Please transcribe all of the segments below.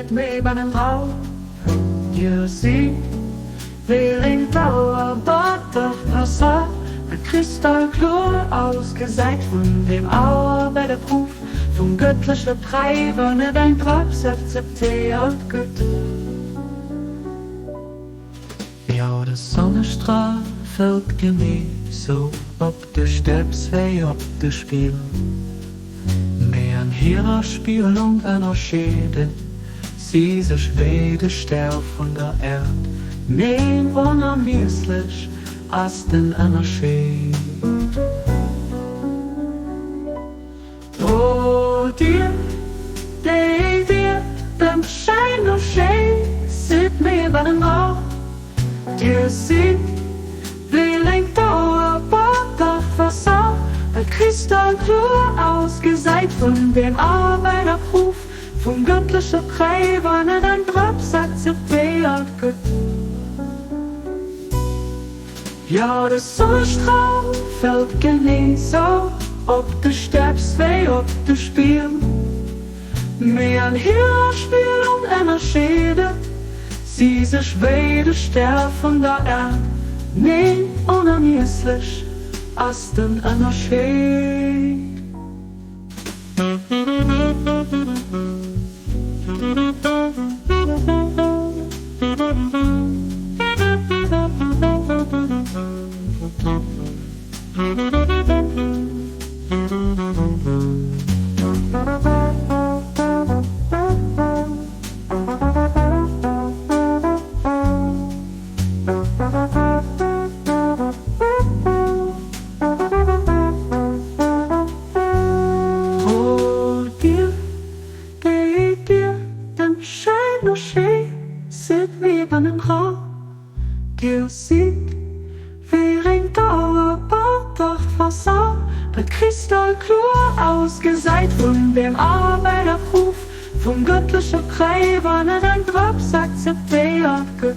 zit mee bij een vrouw. Je ziet weer een blauer Wasser mit Kristallklur ausgeseit von dem Auer bei der Prüf vom göttlichen Treiber, nicht ein Drops akzeptiert Gott. Ja, der Sonnenstrahl fällt gemäß so ob der Steppsweg, ob der Spiel. Mehr an ihrer Spielung einer Schäde, sie sich weder Stern von der Erde, mehr unermesslich als den einer Schäde. Oh, dir, dem Schein noch Schäde, sieht mir bei dem Rauch, dir sieht, wie lenkt der Wasser, ein Kristallklur ausgeseit von dem Arbeiterruf, vom göttlichen Treiber, nicht ein Drops akzeptiert Gott. Ja, der Sonnenstrahl fällt genieß so, ob du stirbst, weh, ob du spielst. Mehr an ihrer Spielung einer Schäde, sie sich weder Stern von der Erde, nee, unermesslich als den einer Schäde. Sieht mir an den Rauch, dir sieht, wie ein Dauerbad Wasser mit Kristallklur ausgeseit von dem Arbeiterruf, vom göttlichen Treiber, nicht ein Drops akzeptiert Gott.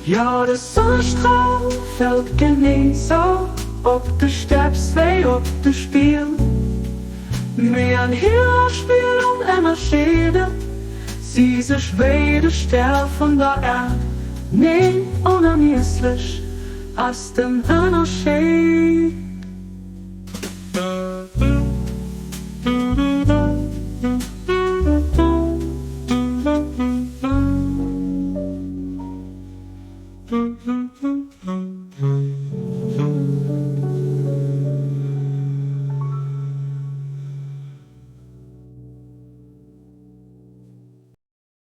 Ja, der Sonnenstrahl fällt genieß so, ob du stirbst, weh, ob du spielst. Mehr an ihrer Spielung einer Schäde, sie sich weder Stern von der Erde, nee, unermesslich als den einer Schäde.